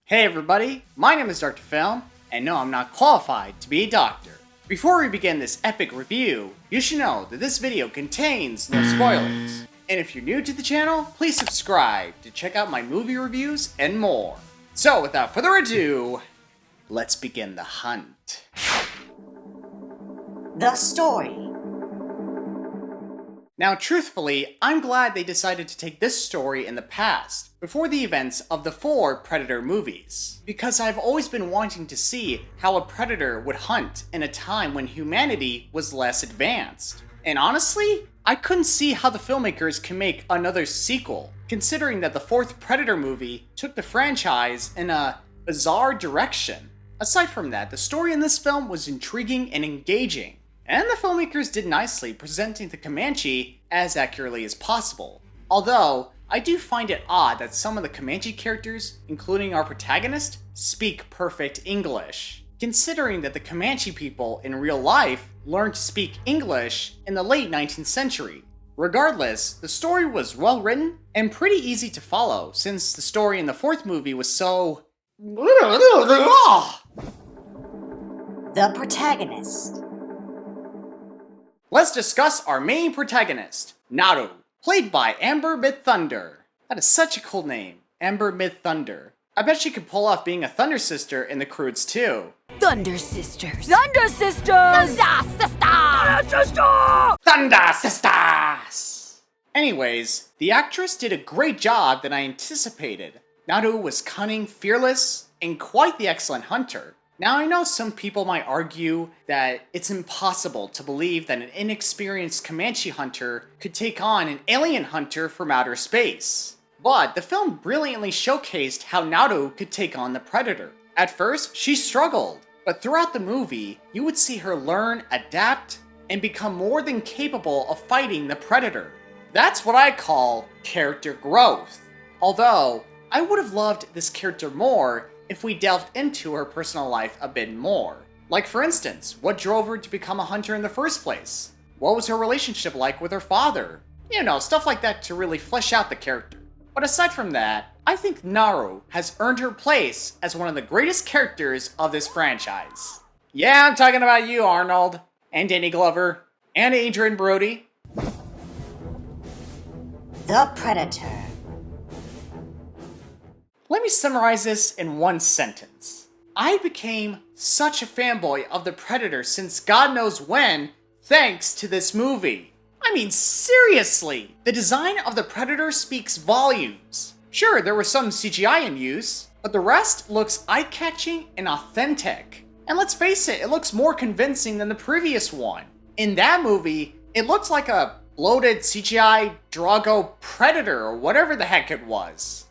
Hey everybody, my name is Dr. Film, and no, I'm not qualified to be a doctor. Before we begin this epic review, you should know that this video contains no spoilers. And if you're new to the channel, please subscribe to check out my movie reviews and more. So without further ado, let's begin the hunt. The story. Now truthfully, I'm glad they decided to take this story in the past, before the events of the 4 Predator movies, because I've always been wanting to see how a predator would hunt in a time when humanity was less advanced. And honestly, I couldn't see how the filmmakers can make another sequel, considering that the 4th Predator movie took the franchise in a bizarre direction. Aside from that, the story in this film was intriguing and engaging, and the filmmakers did nicely presenting the Comanche as accurately as possible. Although, I do find it odd that some of the Comanche characters, including our protagonist, speak perfect English, considering that the Comanche people in real life learned to speak English in the late 19th century. Regardless, the story was well written and pretty easy to follow, since the story in the 4th movie was so... The Protagonist. Let's discuss our main protagonist, Naru, played by Amber Mid-Thunder. That is such a cool name, Amber Mid-Thunder. I bet she could pull off being a Thunder Sister in The Croods too. Thunder Sisters! Thunder Sisters! Thunder Sisters! Thunder Sisters! Thunder Sisters! Anyways, the actress did a great job than I anticipated. Naru was cunning, fearless, and quite the excellent hunter. Now I know some people might argue that it's impossible to believe that an inexperienced Comanche hunter could take on an alien hunter from outer space. But the film brilliantly showcased how Naru could take on the Predator. At first, she struggled, but throughout the movie, you would see her learn, adapt, and become more than capable of fighting the Predator. That's what I call character growth. Although, I would have loved this character more if we delved into her personal life a bit more. Like for instance, what drove her to become a hunter in the first place? What was her relationship like with her father? You know, stuff like that to really flesh out the character. But aside from that, I think Naru has earned her place as one of the greatest characters of this franchise. Yeah, I'm talking about you, Arnold, and Danny Glover, and Adrian Brody. The Predator. Let me summarize this in one sentence. I became such a fanboy of the Predator since God knows when, thanks to this movie. I mean, seriously! The design of the Predator speaks volumes. Sure, there was some CGI in use, but the rest looks eye-catching and authentic. And let's face it looks more convincing than the previous one. In that movie, it looked like a bloated CGI Drago Predator or whatever the heck it was.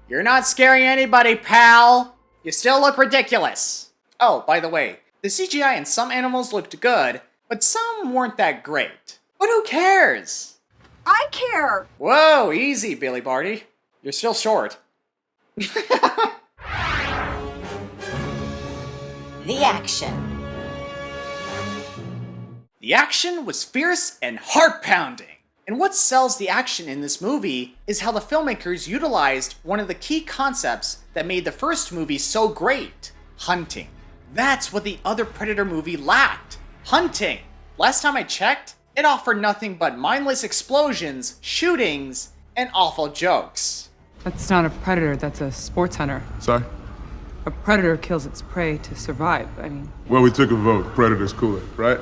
You're not scaring anybody, pal! You still look ridiculous! Oh, by the way, the CGI in some animals looked good, but some weren't that great. But who cares? I care! Whoa, easy, Billy Barty. You're still short. The Action. The action was fierce and heart-pounding. And what sells the action in this movie is how the filmmakers utilized one of the key concepts that made the first movie so great: hunting. That's what the other Predator movie lacked: hunting. Last time I checked, it offered nothing but mindless explosions, shootings, and awful jokes. That's not a predator, that's a sports hunter. Sorry? A predator kills its prey to survive, Well, we took a vote. Predators cooler, right?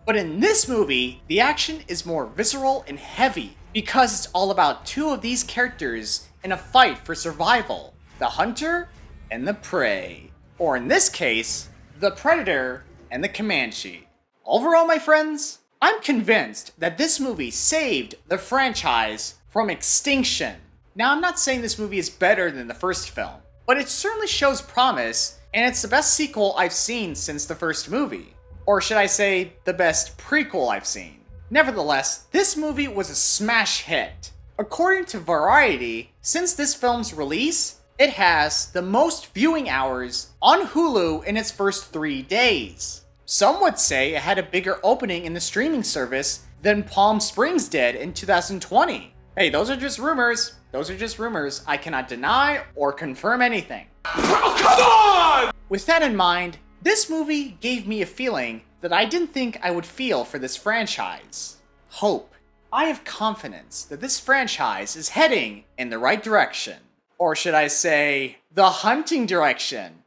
But in this movie, the action is more visceral and heavy because it's all about two of these characters in a fight for survival: the hunter and the prey. Or in this case, the Predator and the Comanche. Overall, my friends, I'm convinced that this movie saved the franchise from extinction. Now, I'm not saying this movie is better than the first film, but it certainly shows promise, and it's the best sequel I've seen since the first movie. Or should I say, the best prequel I've seen. Nevertheless, this movie was a smash hit. According to Variety, since this film's release, it has the most viewing hours on Hulu in its first 3 days. Some would say it had a bigger opening in the streaming service than Palm Springs did in 2020. Hey, those are just rumors. Those are just rumors. I cannot deny or confirm anything. Oh, come on! With that in mind, this movie gave me a feeling that I didn't think I would feel for this franchise. Hope. I have confidence that this franchise is heading in the right direction. Or should I say, the hunting direction.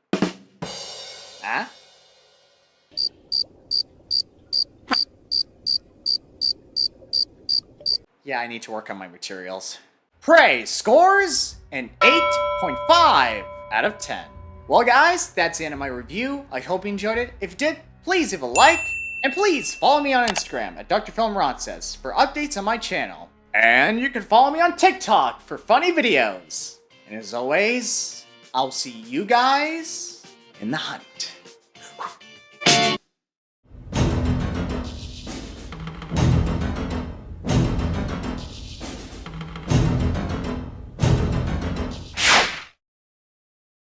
Huh? Yeah, I need to work on my materials. Prey scores an 8.5 out of 10. Well guys, that's the end of my review. I hope you enjoyed it. If you did, please leave a like, and please follow me on Instagram at DrFilmRonces for updates on my channel. And you can follow me on TikTok for funny videos. And as always, I'll see you guys in the hunt.